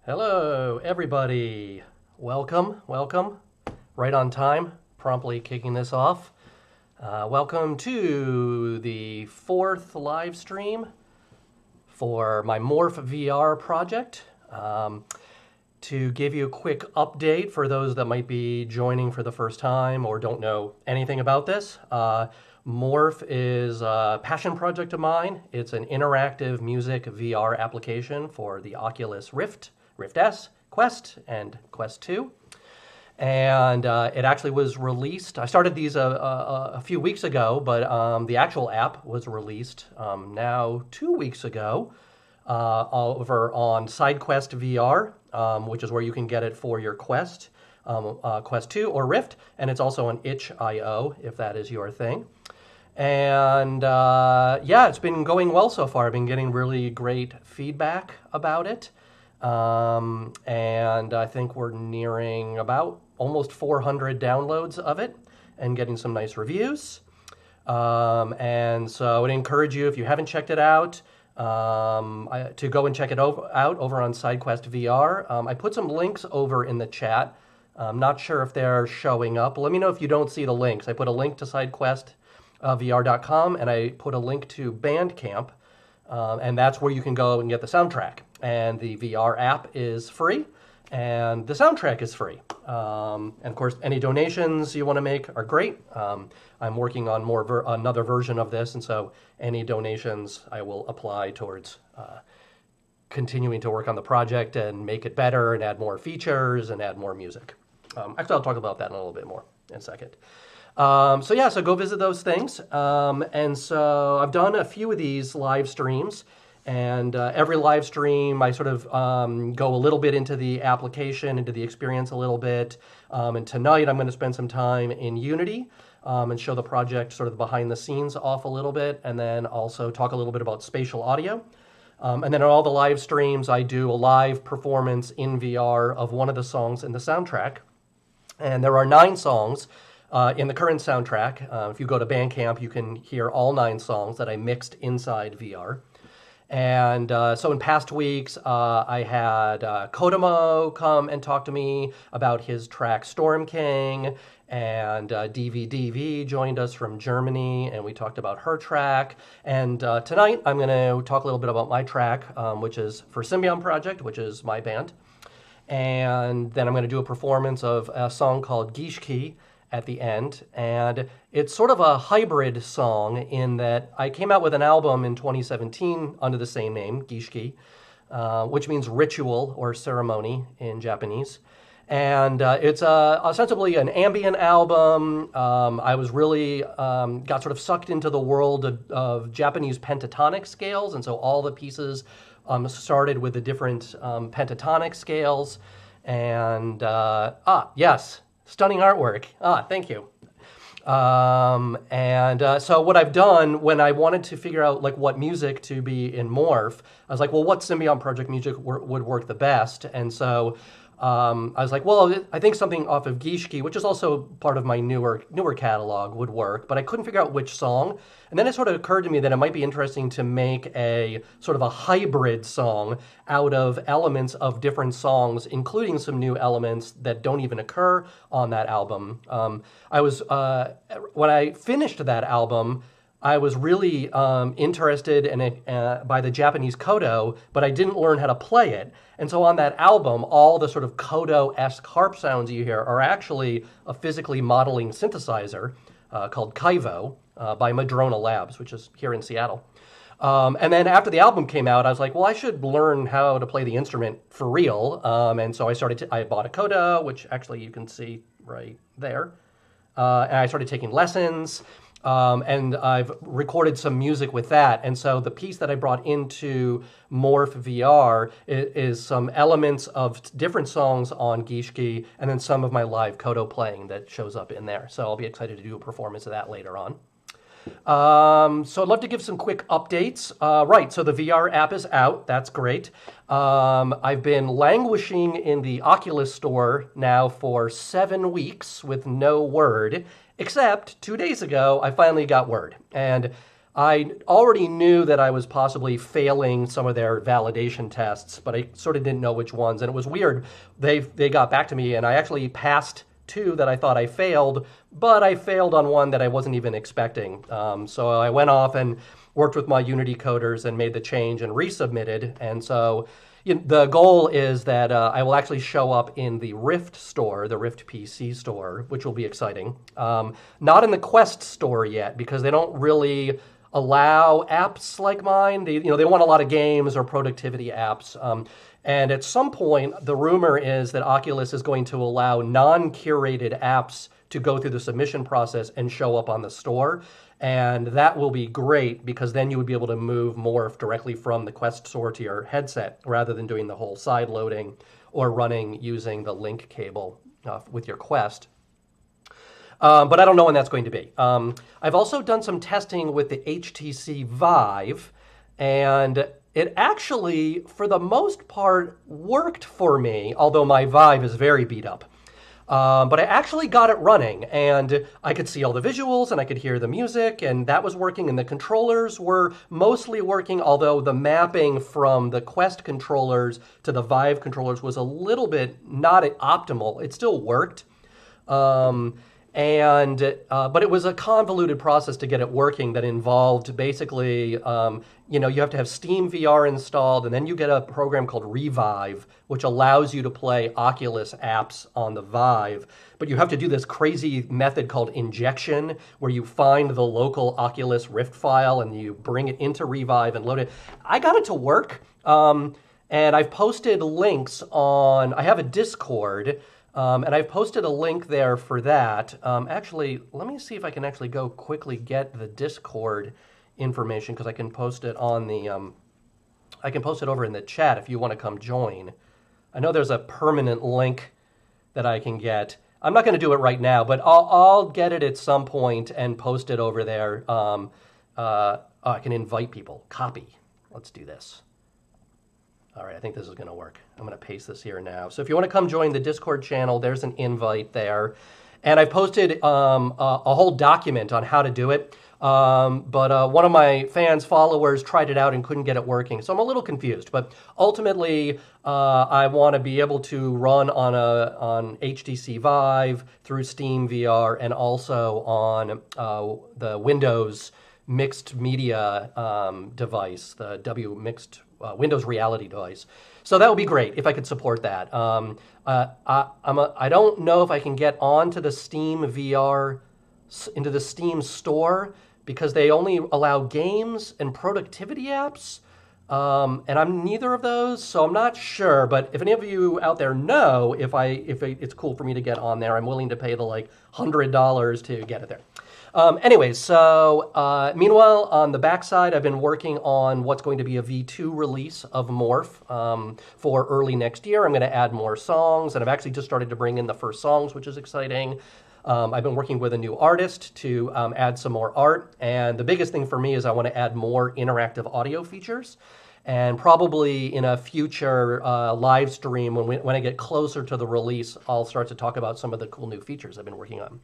Hello, everybody. Welcome. Right on time, promptly kicking this off. Welcome to the fourth live stream for my Morph VR project. To give you a quick update for those that might be joining for the first time or don't know anything about this, Morph is a passion project of mine. It's an interactive music VR application for the Oculus Rift, Rift S, Quest, and Quest 2. And it actually was released. I started these a few weeks ago, but the actual app was released now 2 weeks ago over on SideQuest VR, which is where you can get it for your Quest, Quest 2 or Rift, and it's also on itch.io if that is your thing. And yeah, it's been going well so far. I've been getting really great feedback about it. And I think we're nearing about almost 400 downloads of it and getting some nice reviews. And so I would encourage you, if you haven't checked it out, to go and check it out over on SideQuest VR. I put some links over in the chat. I'm not sure if they're showing up. Let me know if you don't see the links. I put a link to SideQuestVR.com and I put a link to Bandcamp. And that's where you can go and get the soundtrack. And the VR app is free, and the soundtrack is free. And of course, any donations you want to make are great. I'm working on another version of this, and so any donations I will apply towards continuing to work on the project and make it better and add more features and add more music. Actually, I'll talk about that in a little bit more in a second. So go visit those things. And so I've done a few of these live streams, and every live stream I sort of go a little bit into the application, into the experience a little bit. And tonight I'm going to spend some time in Unity and show the project sort of behind the scenes off a little bit, and then also talk a little bit about spatial audio. And then on all the live streams I do a live performance in VR of one of the songs in the soundtrack. And there are 9 songs in the current soundtrack. If you go to Bandcamp, you can hear all 9 songs that I mixed inside VR. And so in past weeks, I had Kodomo come and talk to me about his track Storm King, and DVDV joined us from Germany, and we talked about her track. And tonight, I'm going to talk a little bit about my track, which is for Symbion Project, which is my band. And then I'm going to do a performance of a song called Gishiki at the end, and it's sort of a hybrid song in that I came out with an album in 2017 under the same name, Gishiki, which means ritual or ceremony in Japanese. And it's ostensibly an ambient album. I was really got sort of sucked into the world of Japanese pentatonic scales, and so all the pieces started with the different pentatonic scales. And yes. Stunning artwork. Thank you. So what I've done when I wanted to figure out like what music to be in Morph, I was like, well, what Symbion Project music would work the best? And so I was like, well, I think something off of Gishiki, which is also part of my newer catalog, would work, but I couldn't figure out which song. And then it sort of occurred to me that it might be interesting to make a sort of a hybrid song out of elements of different songs, including some new elements that don't even occur on that album. When I finished that album, I was really interested in it by the Japanese Kodo, but I didn't learn how to play it. And so on that album, all the sort of Kodo-esque harp sounds you hear are actually a physically modeling synthesizer called Kaivo by Madrona Labs, which is here in Seattle. And then after the album came out, I was like, well, I should learn how to play the instrument for real. And so I bought a Kodo, which actually you can see right there. And I started taking lessons. And I've recorded some music with that. And so the piece that I brought into Morph VR is some elements of different songs on Gishiki, and then some of my live Kodo playing that shows up in there. So I'll be excited to do a performance of that later on. So I'd love to give some quick updates. Right, so the VR app is out. That's great. I've been languishing in the Oculus store now for 7 weeks with no word, except 2 days ago, I finally got word. And I already knew that I was possibly failing some of their validation tests, but I sort of didn't know which ones. And it was weird. They got back to me, and I actually passed two that I thought I failed, but I failed on one that I wasn't even expecting. So I went off and worked with my Unity coders and made the change and resubmitted. And so the goal is that I will actually show up in the Rift store, the Rift PC store, which will be exciting. Not in the Quest store yet, because they don't really allow apps like mine. They want a lot of games or productivity apps. And at some point, the rumor is that Oculus is going to allow non-curated apps to go through the submission process and show up on the store. And that will be great, because then you would be able to move Morph directly from the Quest store to your headset, rather than doing the whole side loading or running using the link cable with your Quest. But I don't know when that's going to be. I've also done some testing with the HTC Vive, and it actually, for the most part, worked for me, although my Vive is very beat up. But I actually got it running, and I could see all the visuals, and I could hear the music, and that was working, and the controllers were mostly working, although the mapping from the Quest controllers to the Vive controllers was a little bit not optimal. It still worked. But it was a convoluted process to get it working that involved basically, you have to have Steam VR installed, and then you get a program called Revive, which allows you to play Oculus apps on the Vive. But you have to do this crazy method called injection, where you find the local Oculus Rift file and you bring it into Revive and load it. I got it to work, and I've posted links on, I have a Discord, and I've posted a link there for that. Actually, let me see if I can actually go quickly get the Discord information, because I can post it on the, I can post it over in the chat if you want to come join. I know there's a permanent link that I can get. I'm not going to do it right now, but I'll get it at some point and post it over there. I can invite people. Copy. Let's do this. All right, I think this is going to work. I'm going to paste this here now. So if you want to come join the Discord channel, there's an invite there. And I posted a whole document on how to do it. But one of my fans, followers, tried it out and couldn't get it working. So I'm a little confused. But ultimately, I want to be able to run on HTC Vive through Steam VR, and also on the Windows mixed media device, the Windows Reality device. So that would be great if I could support that. I don't know if I can get onto the Steam VR, into the Steam store, because they only allow games and productivity apps. And I'm neither of those, so I'm not sure. But if any of you out there know if it's cool for me to get on there, I'm willing to pay the $100 to get it there. Anyways, so meanwhile, on the backside, I've been working on what's going to be a V2 release of Morph for early next year. I'm going to add more songs, and I've actually just started to bring in the first songs, which is exciting. I've been working with a new artist to add some more art, and the biggest thing for me is I want to add more interactive audio features. And probably in a future live stream, when I get closer to the release, I'll start to talk about some of the cool new features I've been working on.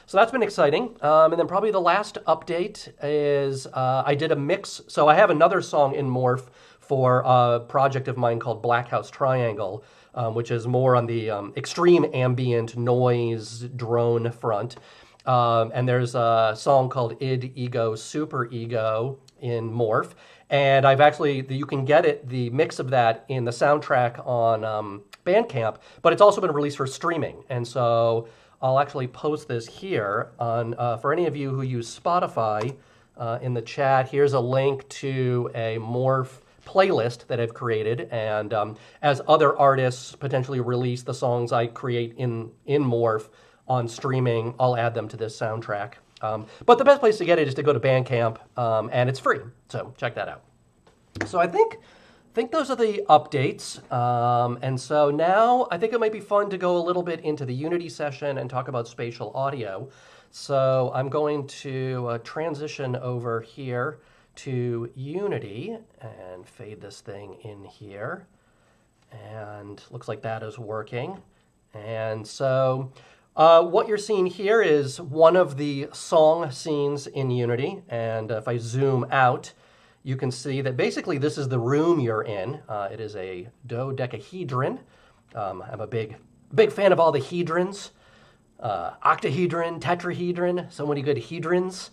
So that's been exciting. And then probably the last update is I did a mix. So I have another song in Morph for a project of mine called Black House Triangle, which is more on the extreme ambient noise drone front. And there's a song called Id, Ego, Super Ego in Morph. And I've actually, you can get the mix of that in the soundtrack on Bandcamp, but it's also been released for streaming. And so I'll actually post this here on, for any of you who use Spotify in the chat. Here's a link to a Morph playlist that I've created. And as other artists potentially release the songs I create in Morph on streaming, I'll add them to this soundtrack. But the best place to get it is to go to Bandcamp, and it's free. So check that out. So I think those are the updates. And so now I think it might be fun to go a little bit into the Unity session and talk about spatial audio. So I'm going to transition over here to Unity and fade this thing in here. And looks like that is working. And so What you're seeing here is one of the song scenes in Unity, and if I zoom out, you can see that basically this is the room you're in. It is a dodecahedron. I'm a big fan of all the hedrons. Octahedron, tetrahedron, so many good hedrons.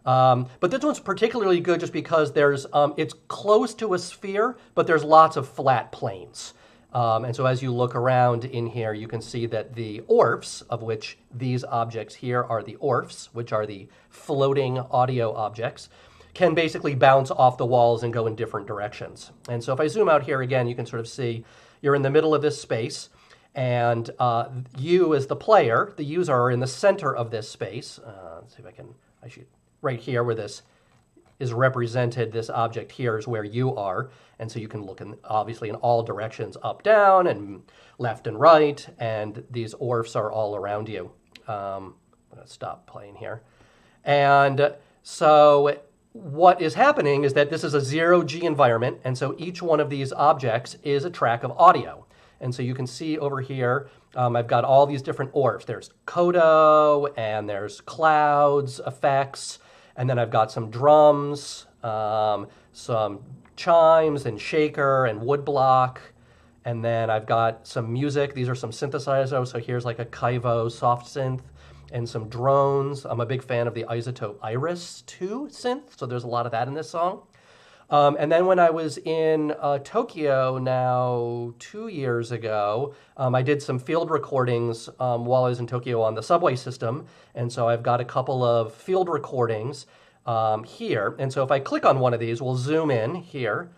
But this one's particularly good just because it's close to a sphere, but there's lots of flat planes. And so as you look around in here, you can see that the ORPHs, of which these objects here are the ORPHs, which are the floating audio objects, can basically bounce off the walls and go in different directions. And so if I zoom out here again, you can sort of see you're in the middle of this space, and you as the player, the user, are in the center of this space. Let's see if I should, right here where this is represented, this object here is where you are. And so you can look obviously in all directions, up, down, and left and right, and these ORPHs are all around you. I'm going to stop playing here. And so what is happening is that this is a zero-G environment, and so each one of these objects is a track of audio. And so you can see over here, I've got all these different ORPHs. There's Kodo, and there's clouds, effects, and then I've got some drums, some chimes and shaker and woodblock, and then I've got some music. These are some synthesizers, so here's like a Kaivo soft synth and some drones. I'm a big fan of the Isotope Iris 2 synth, so there's a lot of that in this song. And then when I was in Tokyo now 2 years ago, I did some field recordings while I was in Tokyo on the subway system, and so I've got a couple of field recordings here. And so if I click on one of these, we'll zoom in here,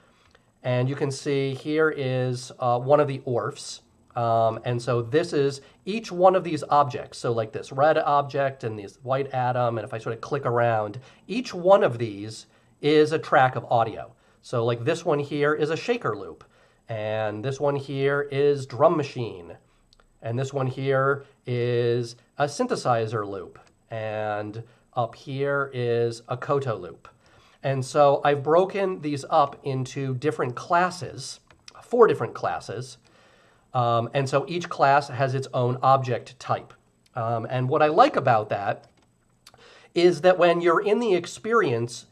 and you can see here is one of the ORPHs. And so this is each one of these objects. So like this red object and this white atom, and if I sort of click around, each one of these is a track of audio. So like this one here is a shaker loop, and this one here is drum machine, and this one here is a synthesizer loop, and up here is a Koto loop. And so I've broken these up into different classes, 4 different classes, and so each class has its own object type. And what I like about that is that when you're in the experience,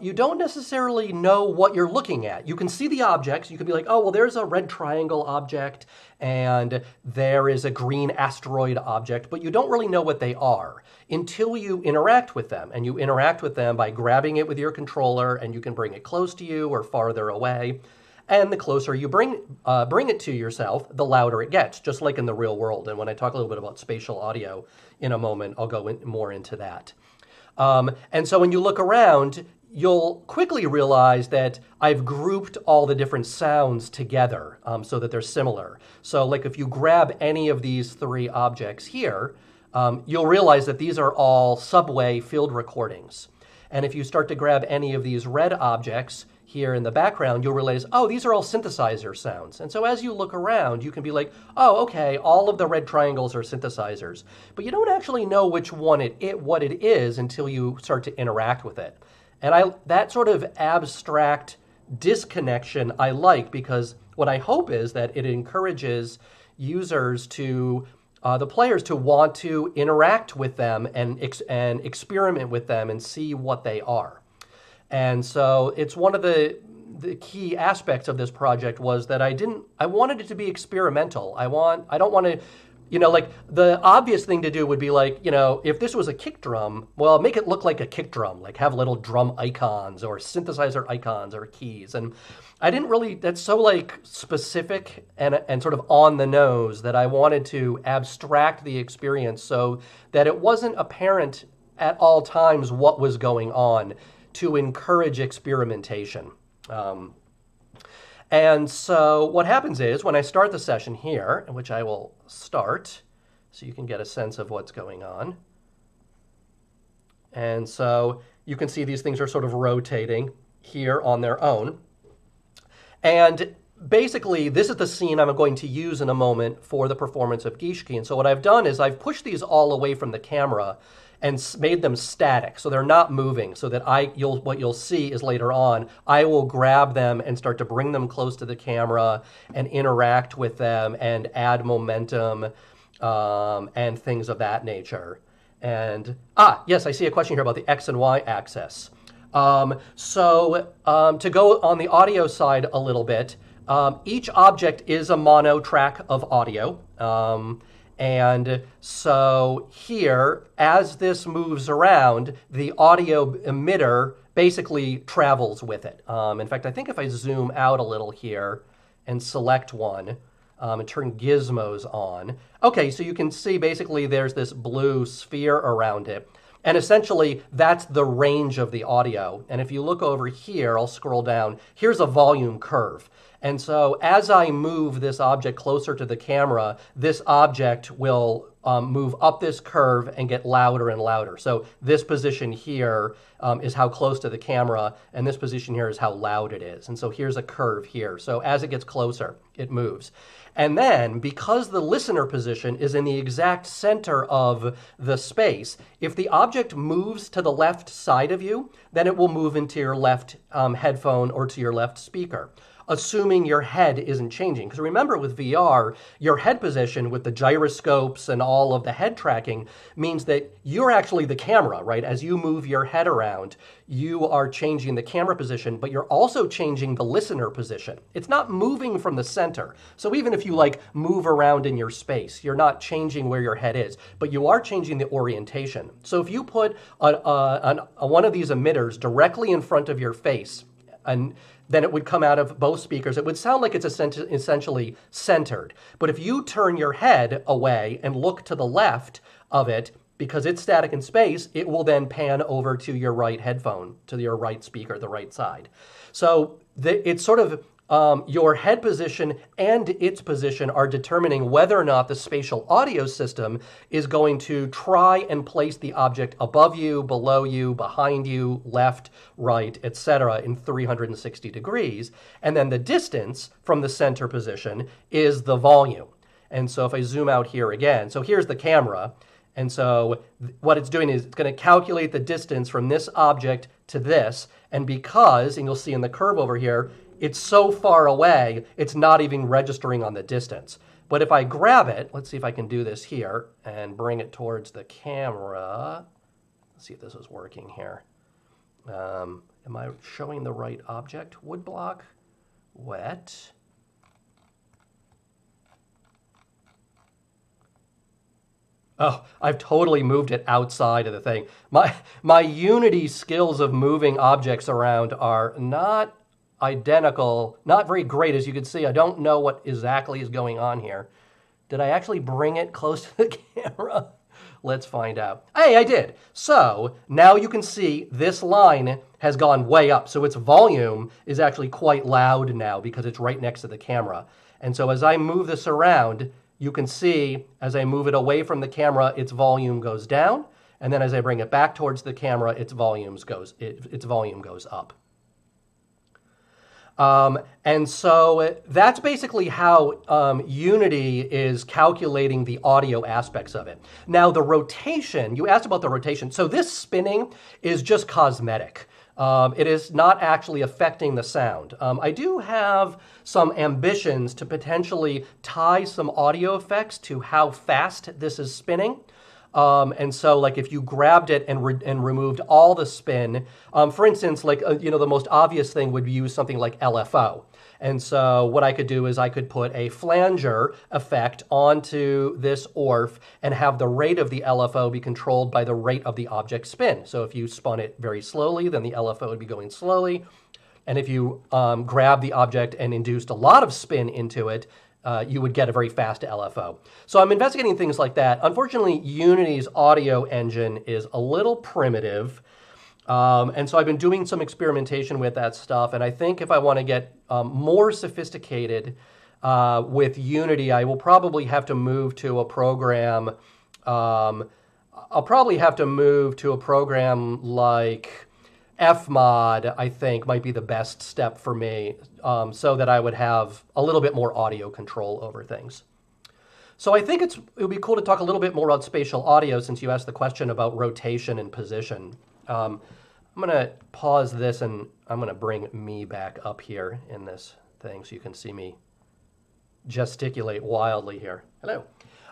you don't necessarily know what you're looking at. You can see the objects. You can be like, oh, well, there's a red triangle object, and there is a green asteroid object, but you don't really know what they are until you interact with them. And you interact with them by grabbing it with your controller, and you can bring it close to you or farther away. And the closer you bring it to yourself, the louder it gets, just like in the real world. And when I talk a little bit about spatial audio in a moment, I'll go more into that. And so when you look around, you'll quickly realize that I've grouped all the different sounds together so that they're similar. So like if you grab any of these 3 objects here, you'll realize that these are all subway field recordings. And if you start to grab any of these red objects here in the background, you'll realize, oh, these are all synthesizer sounds. And so as you look around, you can be like, oh, okay, all of the red triangles are synthesizers. But you don't actually know which one what it is until you start to interact with it. And that sort of abstract disconnection I like, because what I hope is that it encourages users the players to want to interact with them and experiment with them and see what they are. And so it's one of the key aspects of this project was that I wanted it to be experimental. I don't want to, like the obvious thing to do would be like, if this was a kick drum, well, make it look like a kick drum, like have little drum icons or synthesizer icons or keys. And I didn't really, that's so like specific and sort of on the nose that I wanted to abstract the experience so that it wasn't apparent at all times what was going on to encourage experimentation. And so what happens is when I start the session here, which I will start so you can get a sense of what's going on. And so you can see these things are sort of rotating here on their own. And basically, this is the scene I'm going to use in a moment for the performance of Gishiki. And so what I've done is I've pushed these all away from the camera and made them static, so they're not moving, so that what you'll see is later on, I will grab them and start to bring them close to the camera and interact with them and add momentum and things of that nature. And, yes, I see a question here about the X and Y axis. To go on the audio side a little bit, each object is a mono track of audio. And so here, as this moves around, the audio emitter basically travels with it. In fact, I think if I zoom out a little here and select one and turn gizmos on, okay, so you can see basically there's this blue sphere around it. And essentially, that's the range of the audio. And if you look over here, I'll scroll down, here's a volume curve. And so as I move this object closer to the camera, this object will move up this curve and get louder and louder. So this position here is how close to the camera, and this position here is how loud it is. And so here's a curve here. So as it gets closer, it moves. And then, because the listener position is in the exact center of the space, if the object moves to the left side of you, then it will move into your left headphone or to your left speaker, assuming your head isn't changing. Because remember, with VR, your head position with the gyroscopes and all of the head tracking means that you're actually the camera, right? As you move your head around, you are changing the camera position, but you're also changing the listener position. It's not moving from the center. So even if you like move around in your space, you're not changing where your head is, but you are changing the orientation. So if you put one of these emitters directly in front of your face, and then it would come out of both speakers. It would sound like it's essentially centered. But if you turn your head away and look to the left of it, because it's static in space, it will then pan over to your right headphone, to your right speaker, the right side. So it's sort of your head position and its position are determining whether or not the spatial audio system is going to try and place the object above you, below you, behind you, left, right, etc. in 360 degrees. And then the distance from the center position is the volume. And so if I zoom out here again, so here's the camera. And so what it's doing is it's going to calculate the distance from this object to this. And because, and you'll see in the curve over here, it's so far away, it's not even registering on the distance. But if I grab it, let's see if I can do this here and bring it towards the camera. Let's see if this is working here. Am I showing the right object? Woodblock, wet. Oh, I've totally moved it outside of the thing. My Unity skills of moving objects around are not identical, not very great. As you can see, I don't know what exactly is going on here. Did I actually bring it close to the camera? Let's find out. Hey, I did. So now you can see this line has gone way up. So its volume is actually quite loud now because it's right next to the camera. And so as I move this around, you can see as I move it away from the camera, its volume goes down. And then as I bring it back towards the camera, its volume goes up. And so that's basically how Unity is calculating the audio aspects of it. Now the rotation, you asked about the rotation. So this spinning is just cosmetic. It is not actually affecting the sound. I do have some ambitions to potentially tie some audio effects to how fast this is spinning. And so, like, if you grabbed it and removed all the spin, for instance, like, the most obvious thing would use something like LFO. And so what I could do is I could put a flanger effect onto this ORF and have the rate of the LFO be controlled by the rate of the object spin. So if you spun it very slowly, then the LFO would be going slowly. And if you grab the object and induced a lot of spin into it, you would get a very fast LFO. So I'm investigating things like that. Unfortunately, Unity's audio engine is a little primitive. And so I've been doing some experimentation with that stuff. And I think if I want to get more sophisticated with Unity, I will probably have to move to a program. I'll probably have to move to a program like Fmod, I think, might be the best step for me, so that I would have a little bit more audio control over things. So I think it would be cool to talk a little bit more about spatial audio since you asked the question about rotation and position. I'm going to pause this and I'm going to bring me back up here in this thing so you can see me gesticulate wildly here. Hello.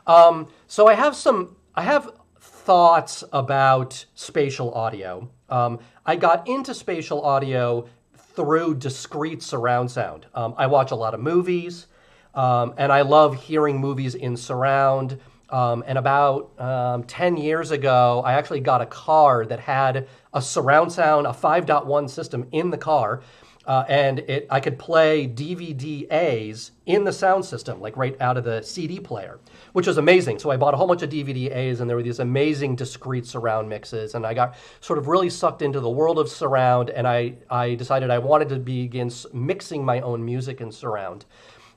So I have thoughts about spatial audio. I got into spatial audio through discrete surround sound. I watch a lot of movies, and I love hearing movies in surround. And about 10 years ago, I actually got a car that had a surround sound, a 5.1 system in the car. And I could play DVD-As in the sound system, like right out of the CD player, which was amazing. So I bought a whole bunch of DVD-As, and there were these amazing discrete surround mixes. And I got sort of really sucked into the world of surround, and I decided I wanted to begin mixing my own music in surround.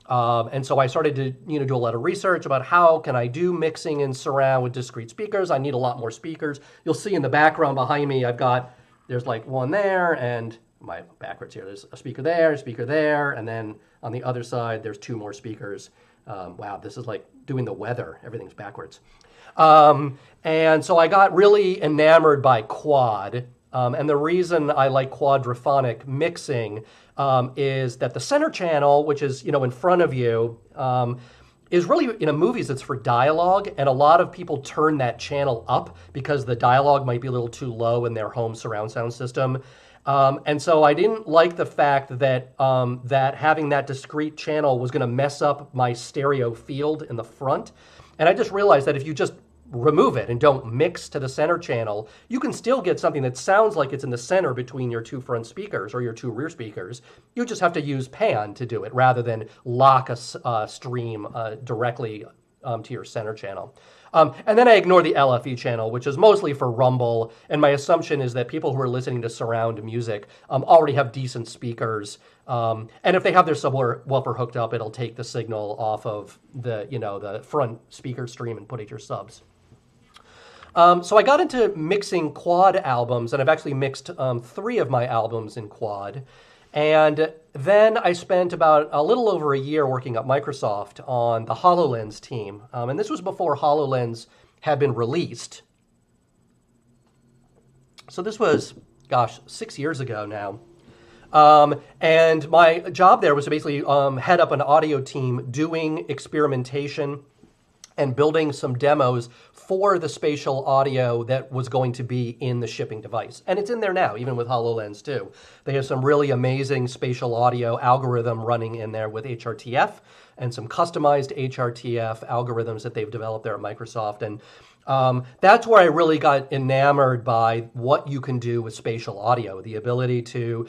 And so I started to do a lot of research about how can I do mixing in surround with discrete speakers. I need a lot more speakers. You'll see in the background behind me, there's like one there, and my backwards here, there's a speaker there, and then on the other side, there's two more speakers. Wow, this is like doing the weather. Everything's backwards. And so I got really enamored by quad. And the reason I like quadraphonic mixing is that the center channel, which is in front of you, is really, in movies, it's for dialogue, and a lot of people turn that channel up because the dialogue might be a little too low in their home surround sound system. And so I didn't like the fact that that having that discrete channel was going to mess up my stereo field in the front. And I just realized that if you just remove it and don't mix to the center channel, you can still get something that sounds like it's in the center between your two front speakers or your two rear speakers. You just have to use pan to do it rather than lock a stream directly to your center channel. And then I ignore the LFE channel, which is mostly for rumble. And my assumption is that people who are listening to surround music already have decent speakers. And if they have their subwoofer hooked up, it'll take the signal off of the front speaker stream and put it your subs. So I got into mixing quad albums, and I've actually mixed 3 of my albums in quad. And then I spent about a little over a year working at Microsoft on the HoloLens team. And this was before HoloLens had been released. So this was, 6 years ago now. And my job there was to basically head up an audio team doing experimentation and building some demos for the spatial audio that was going to be in the shipping device. And it's in there now, even with HoloLens 2. They have some really amazing spatial audio algorithm running in there with HRTF and some customized HRTF algorithms that they've developed there at Microsoft. And that's where I really got enamored by what you can do with spatial audio, the ability to,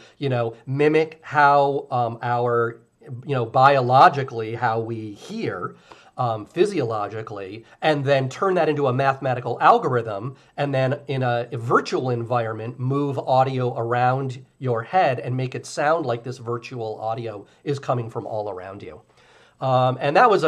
mimic how our, biologically, how we hear, physiologically, and then turn that into a mathematical algorithm, and then in a virtual environment, move audio around your head and make it sound like this virtual audio is coming from all around you. And that was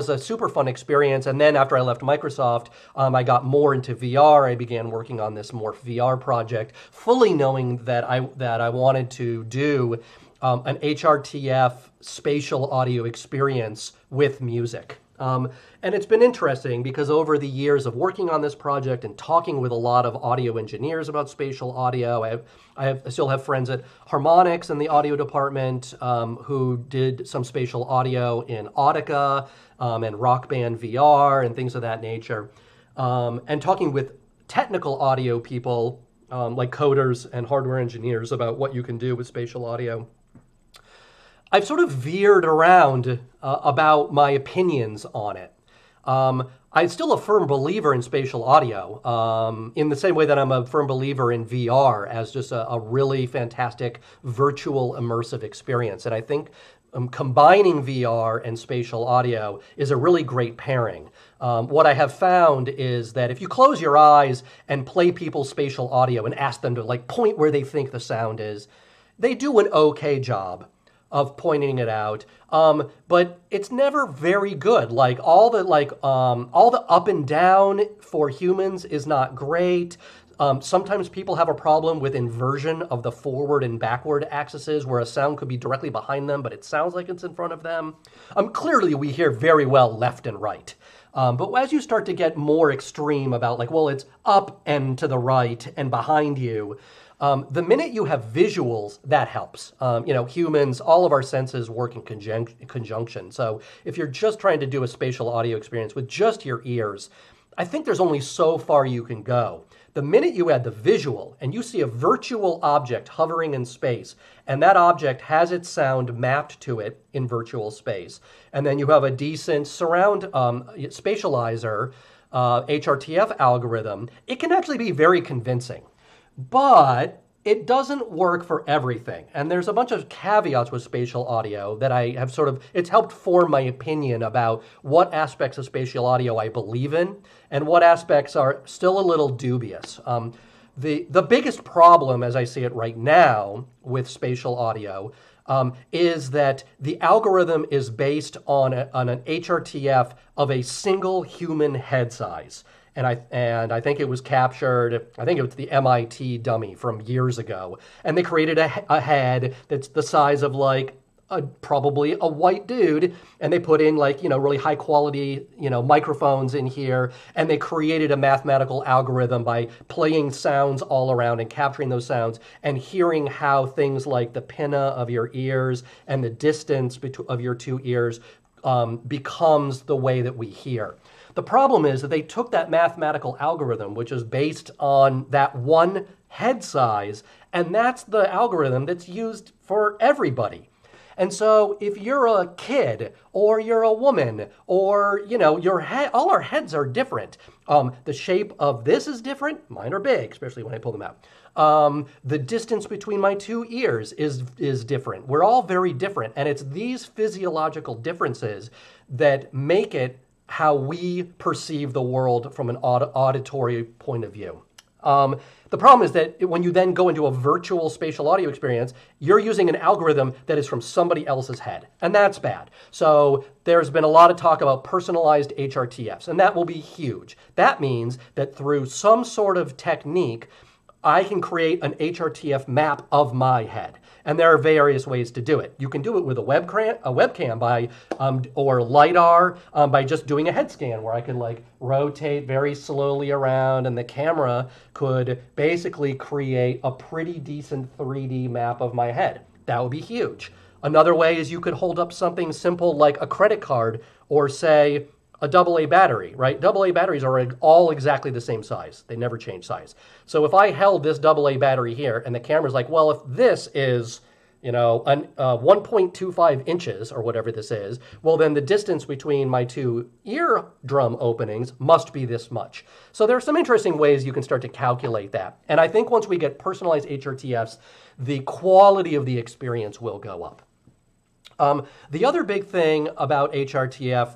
a super fun experience. And then after I left Microsoft, I got more into VR. I began working on this Morph VR project, fully knowing that I wanted to do an HRTF spatial audio experience with music. And it's been interesting because over the years of working on this project and talking with a lot of audio engineers about spatial audio, I still have friends at Harmonix in the audio department who did some spatial audio in Audica and Rock Band VR and things of that nature. And talking with technical audio people like coders and hardware engineers about what you can do with spatial audio. I've sort of veered around about my opinions on it. I'm still a firm believer in spatial audio, in the same way that I'm a firm believer in VR as just a really fantastic virtual immersive experience. And I think combining VR and spatial audio is a really great pairing. What I have found is that if you close your eyes and play people spatial audio and ask them to point where they think the sound is, they do an okay job of pointing it out, but it's never very good. All the up and down for humans is not great. Sometimes people have a problem with inversion of the forward and backward axes, where a sound could be directly behind them, but it sounds like it's in front of them. Clearly, we hear very well left and right. But as you start to get more extreme about it's up and to the right and behind you, The minute you have visuals, that helps. Humans, all of our senses work in conjunction. So if you're just trying to do a spatial audio experience with just your ears, I think there's only so far you can go. The minute you add the visual and you see a virtual object hovering in space, and that object has its sound mapped to it in virtual space, and then you have a decent surround spatializer HRTF algorithm, it can actually be very convincing. But it doesn't work for everything. And there's a bunch of caveats with spatial audio that I have it's helped form my opinion about what aspects of spatial audio I believe in and what aspects are still a little dubious. The biggest problem, as I see it right now with spatial audio, is that the algorithm is based on an HRTF of a single human head size. And I think it was captured, I think it was the MIT dummy from years ago. And they created a head that's the size of probably a white dude. And they put in really high quality, microphones in here. And they created a mathematical algorithm by playing sounds all around and capturing those sounds and hearing how things like the pinna of your ears and the distance of your two ears becomes the way that we hear. The problem is that they took that mathematical algorithm, which is based on that one head size, and that's the algorithm that's used for everybody. And so if you're a kid or you're a woman or, your head, all our heads are different. The shape of this is different. Mine are big, especially when I pull them out. The distance between my two ears is different. We're all very different. And it's these physiological differences that make it how we perceive the world from an auditory point of view. The problem is that when you then go into a virtual spatial audio experience, you're using an algorithm that is from somebody else's head, and that's bad. So there's been a lot of talk about personalized HRTFs, and that will be huge. That means that through some sort of technique, I can create an HRTF map of my head. And there are various ways to do it. You can do it with a webcam by, or LiDAR by just doing a head scan where I could rotate very slowly around and the camera could basically create a pretty decent 3D map of my head. That would be huge. Another way is you could hold up something simple like a credit card or say a AA battery, right? AA batteries are all exactly the same size. They never change size. So if I held this AA battery here and the camera's like, well, if this is, 1.25 inches or whatever this is, well, then the distance between my two eardrum openings must be this much. So there are some interesting ways you can start to calculate that. And I think once we get personalized HRTFs, the quality of the experience will go up. The other big thing about HRTF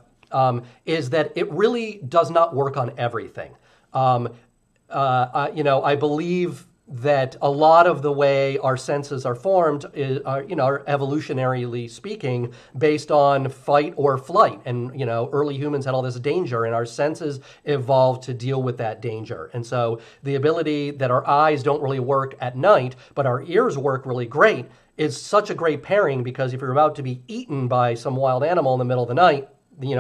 is that it really does not work on everything. I believe that a lot of the way our senses are formed are evolutionarily speaking based on fight or flight. And, early humans had all this danger and our senses evolved to deal with that danger. And so the ability that our eyes don't really work at night, but our ears work really great is such a great pairing because if you're about to be eaten by some wild animal in the middle of the night,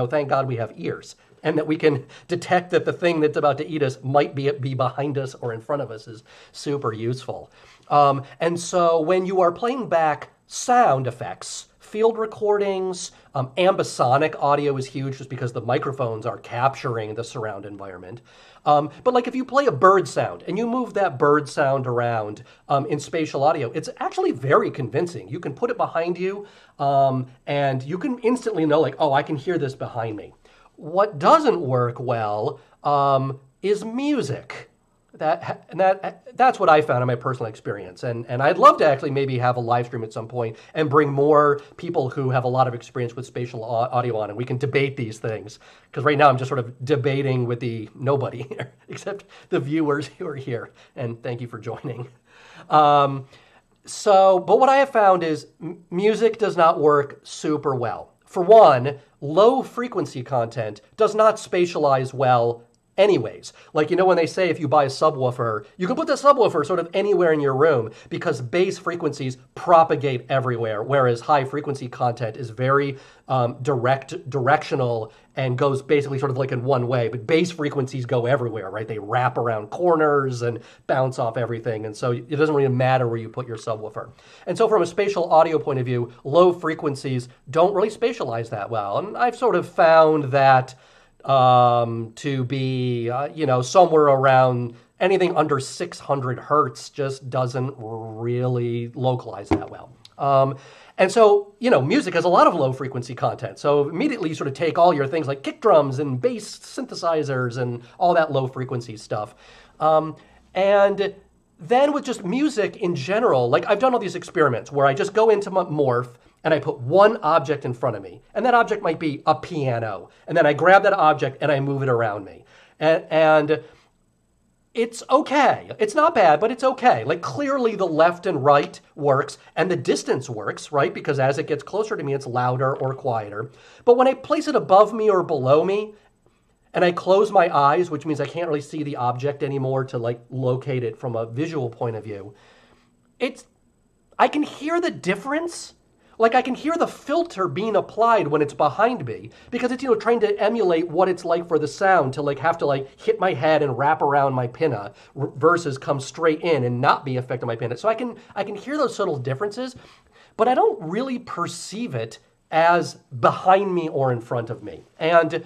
thank God we have ears and that we can detect that the thing that's about to eat us might be behind us or in front of us is super useful. And so when you are playing back sound effects, field recordings, ambisonic audio is huge just because the microphones are capturing the surround environment. But if you play a bird sound and you move that bird sound around in spatial audio, it's actually very convincing. You can put it behind you and you can instantly know I can hear this behind me. What doesn't work well is music. That's what I found in my personal experience. And I'd love to actually maybe have a live stream at some point and bring more people who have a lot of experience with spatial audio on, and we can debate these things. Because right now I'm just sort of debating with nobody here, except the viewers who are here. And thank you for joining. But what I have found is music does not work super well. For one, low frequency content does not spatialize well anyways. Like, when they say if you buy a subwoofer, you can put the subwoofer sort of anywhere in your room because bass frequencies propagate everywhere, whereas high frequency content is very directional and goes basically sort of like in one way. But bass frequencies go everywhere, right? They wrap around corners and bounce off everything. And so it doesn't really matter where you put your subwoofer. And so from a spatial audio point of view, low frequencies don't really spatialize that well. And I've sort of found that to be, somewhere around anything under 600 hertz just doesn't really localize that well. And so, music has a lot of low frequency content. So immediately you sort of take all your things like kick drums and bass synthesizers and all that low frequency stuff. And then with just music in general, like I've done all these experiments where I just go into my Morph and I put one object in front of me. And that object might be a piano. And then I grab that object and I move it around me. And it's okay. It's not bad, but it's okay. Like clearly the left and right works and the distance works, right? Because as it gets closer to me, it's louder or quieter. But when I place it above me or below me, and I close my eyes, which means I can't really see the object anymore to like locate it from a visual point of view, I can hear the difference. Like I can hear the filter being applied when it's behind me because it's, trying to emulate what it's like for the sound to like have to like hit my head and wrap around my pinna versus come straight in and not be affected by my pinna. So I can hear those subtle differences, but I don't really perceive it as behind me or in front of me. And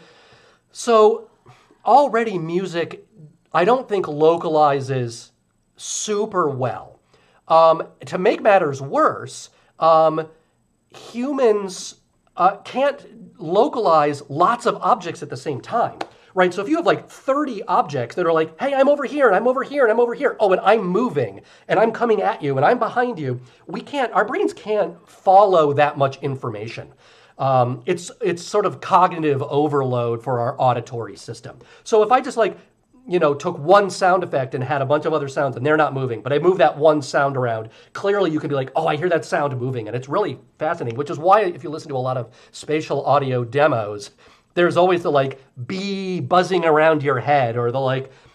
so already music, I don't think localizes super well. To make matters worse, humans can't localize lots of objects at the same time, right? So if you have like 30 objects that are like, hey, I'm over here, and I'm over here, and I'm over here. Oh, and I'm moving, and I'm coming at you, and I'm behind you. Our brains can't follow that much information. It's sort of cognitive overload for our auditory system. So if I just took one sound effect and had a bunch of other sounds and they're not moving, but I move that one sound around, clearly you can be like, oh, I hear that sound moving. And it's really fascinating, which is why if you listen to a lot of spatial audio demos, there's always the bee buzzing around your head or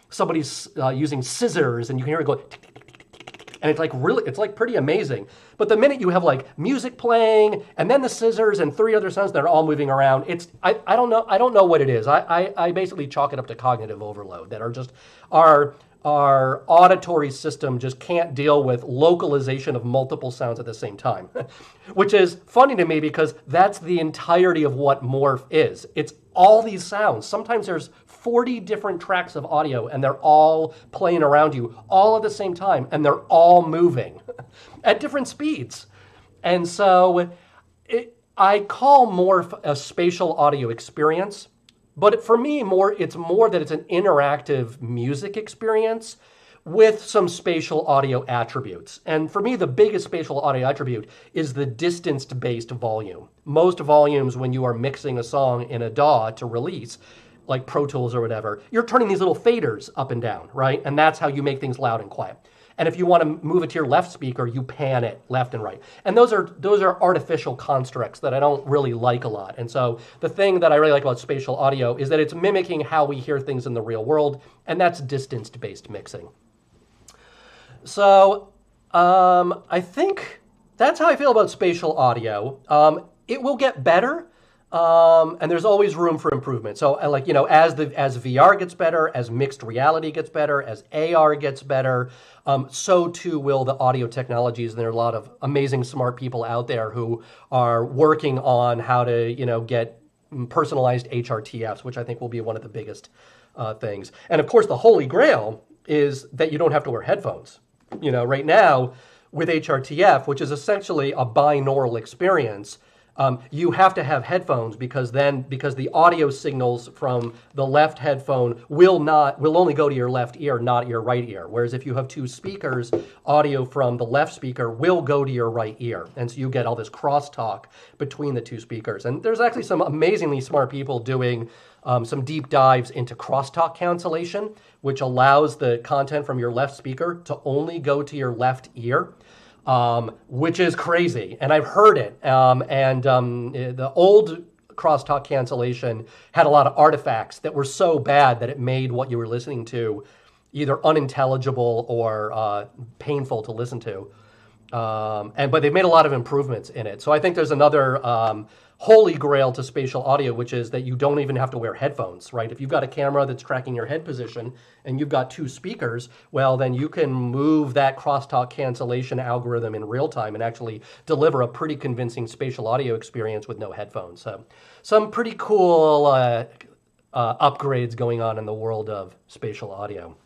somebody's using scissors and you can hear it go tick, tick, tick, tick, tick, tick. And it's pretty amazing. But the minute you have music playing and then the scissors and three other sounds that are all moving around, I don't know what it is. I basically chalk it up to cognitive overload that are just our auditory system just can't deal with localization of multiple sounds at the same time, which is funny to me because that's the entirety of what Morph is. It's all these sounds. Sometimes there's 40 different tracks of audio and they're all playing around you all at the same time and they're all moving at different speeds. And so I call Morph a spatial audio experience, but for me, it's more that it's an interactive music experience with some spatial audio attributes. And for me, the biggest spatial audio attribute is the distance-based volume. Most volumes, when you are mixing a song in a DAW to release, like Pro Tools or whatever, you're turning these little faders up and down, right? And that's how you make things loud and quiet. And if you want to move it to your left speaker, you pan it left and right. And those are artificial constructs that I don't really like a lot. And so the thing that I really like about spatial audio is that it's mimicking how we hear things in the real world, and that's distance-based mixing. So I think that's how I feel about spatial audio. It will get better. And there's always room for improvement. So as VR gets better, as mixed reality gets better, as AR gets better, so too will the audio technologies. And there are a lot of amazing smart people out there who are working on how to, get personalized HRTFs, which I think will be one of the biggest things. And of course, the holy grail is that you don't have to wear headphones. Right now with HRTF, which is essentially a binaural experience, you have to have headphones because the audio signals from the left headphone will only go to your left ear, not your right ear. Whereas if you have two speakers, audio from the left speaker will go to your right ear. And so you get all this crosstalk between the two speakers. And there's actually some amazingly smart people doing some deep dives into crosstalk cancellation, which allows the content from your left speaker to only go to your left ear. Which is crazy, and I've heard it. The old crosstalk cancellation had a lot of artifacts that were so bad that it made what you were listening to either unintelligible or painful to listen to. But they've made a lot of improvements in it. So I think there's another holy grail to spatial audio, which is that you don't even have to wear headphones, right? If you've got a camera that's tracking your head position and you've got 2 speakers, well, then you can move that crosstalk cancellation algorithm in real time and actually deliver a pretty convincing spatial audio experience with no headphones. So some pretty cool upgrades going on in the world of spatial audio.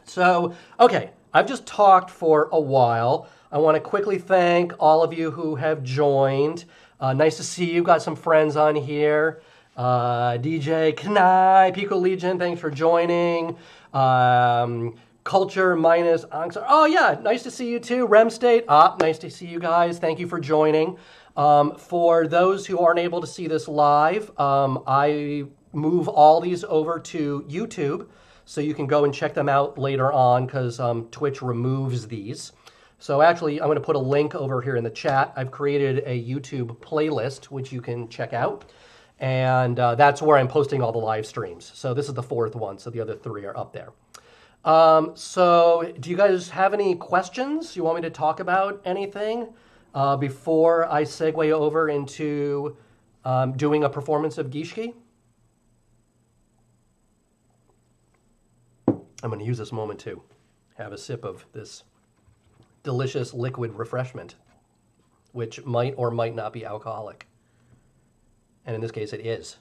So, okay, I've just talked for a while. I want to quickly thank all of you who have joined. Nice to see you. Got some friends on here. DJ Knai, Pico Legion, thanks for joining. Culture minus Anxar. Oh yeah, nice to see you too. Rem State. Nice to see you guys. Thank you for joining. For those who aren't able to see this live, I move all these over to YouTube, so you can go and check them out later on because Twitch removes these. So actually, I'm going to put a link over here in the chat. I've created a YouTube playlist, which you can check out. And that's where I'm posting all the live streams. So this is the 4th one, so the other 3 are up there. So do you guys have any questions? You want me to talk about anything before I segue over into doing a performance of Gishiki? I'm going to use this moment to have a sip of this delicious liquid refreshment, which might or might not be alcoholic. And in this case, it is.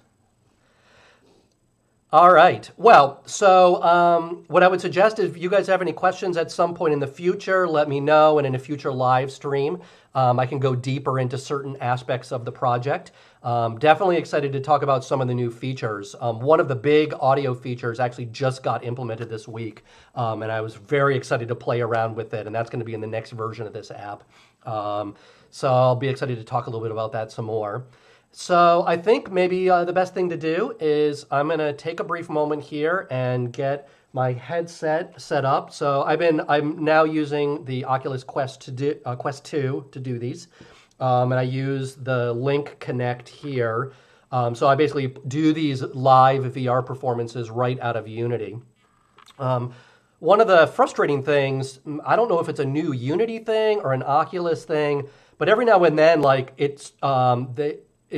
All right. Well, so what I would suggest is if you guys have any questions at some point in the future, let me know. And in a future live stream, I can go deeper into certain aspects of the project. Definitely excited to talk about some of the new features. One of the big audio features actually just got implemented this week, and I was very excited to play around with it, and that's going to be in the next version of this app. So I'll be excited to talk a little bit about that some more. So I think maybe the best thing to do is I'm going to take a brief moment here and get my headset set up. So I'm now using the Oculus Quest 2 to do these. And I use the Link Connect here. So I basically do these live VR performances right out of Unity. One of the frustrating things, I don't know if it's a new Unity thing or an Oculus thing, but every now and then, like it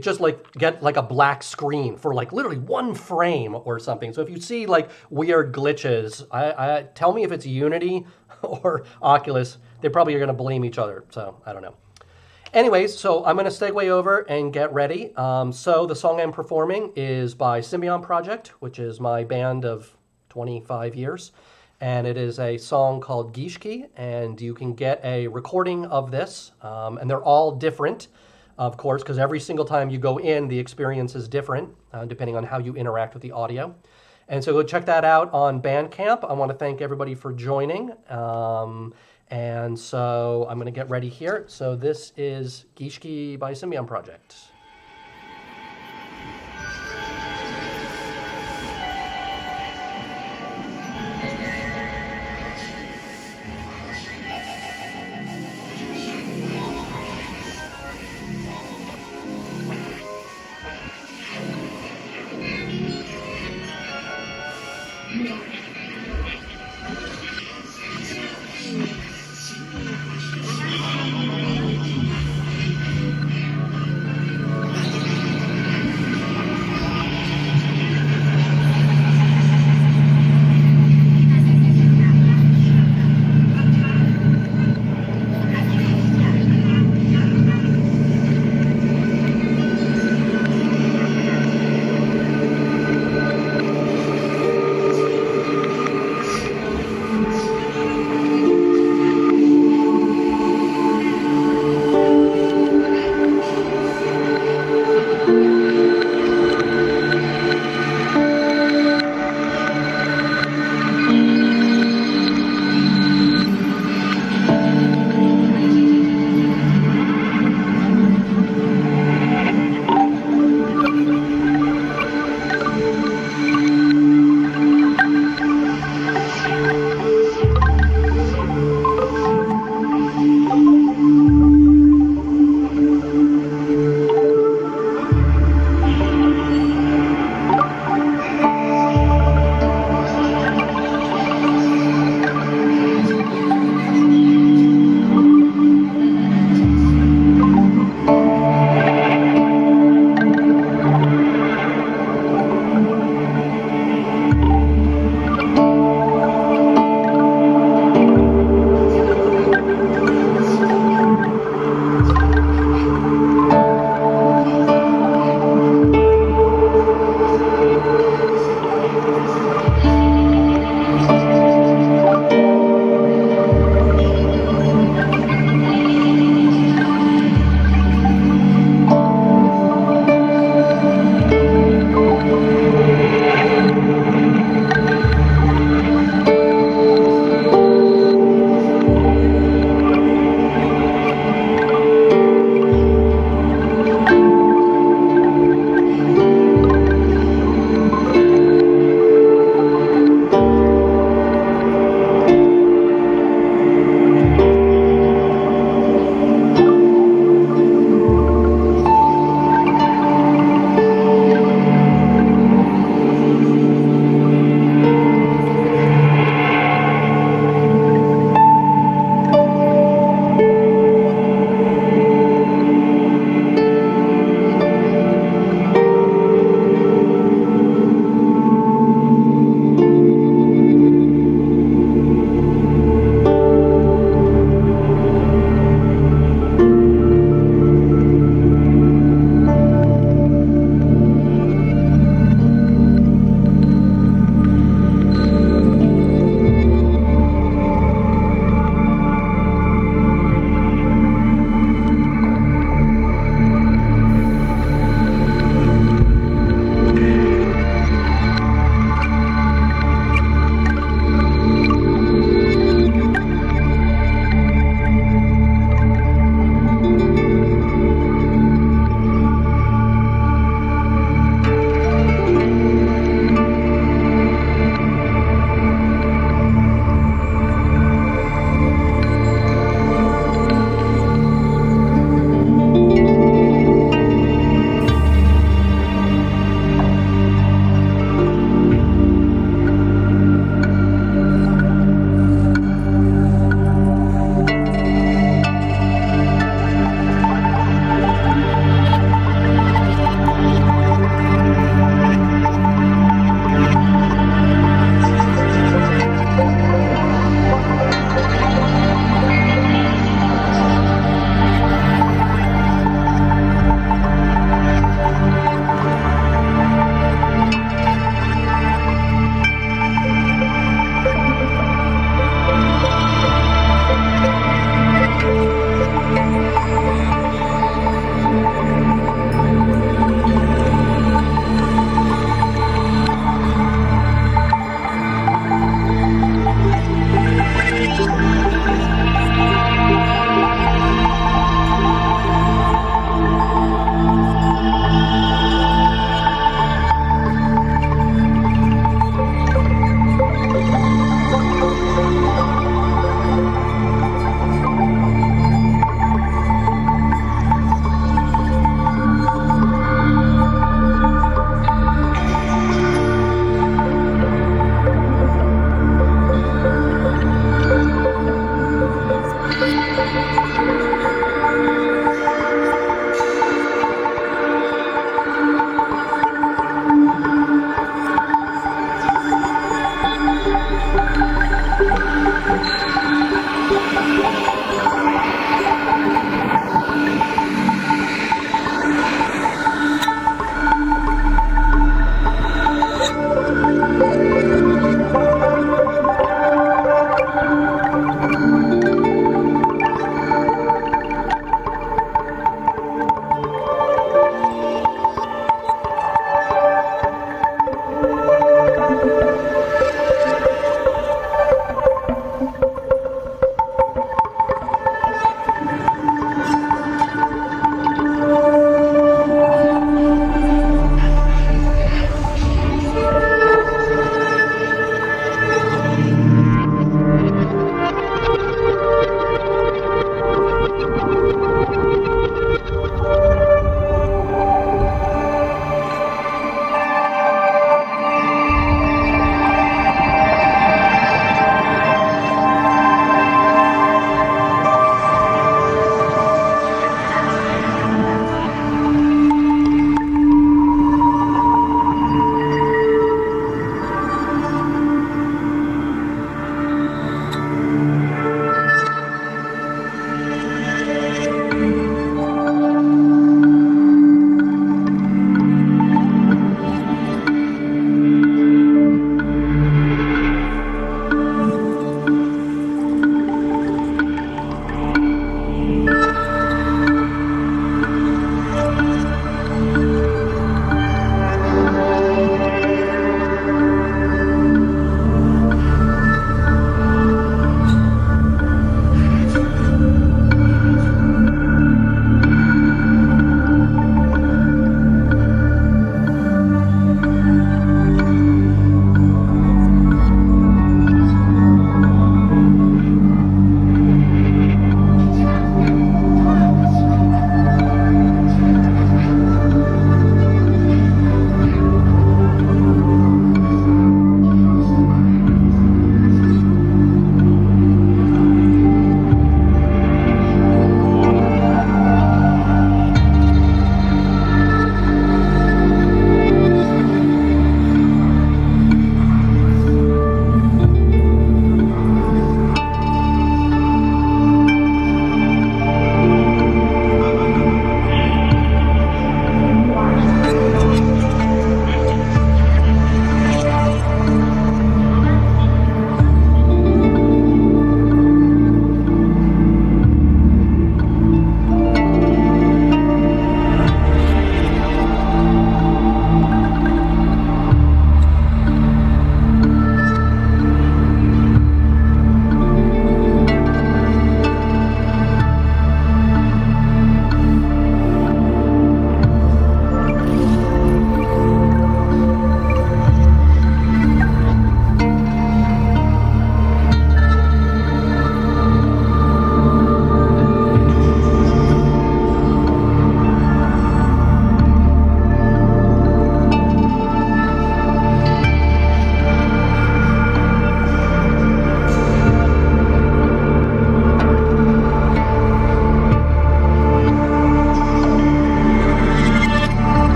just like get like a black screen for like literally 1 frame or something. So if you see like weird glitches, I tell me if it's Unity or Oculus. They probably are going to blame each other. So I don't know. Anyways, so I'm going to segue over and get ready. So the song I'm performing is by Symbion Project, which is my band of 25 years. And it is a song called Gishiki. And you can get a recording of this. And they're all different, of course, because every single time you go in, the experience is different, depending on how you interact with the audio. And so go check that out on Bandcamp. I want to thank everybody for joining. And so I'm going to get ready here. So this is Gishiki by Symbion Project.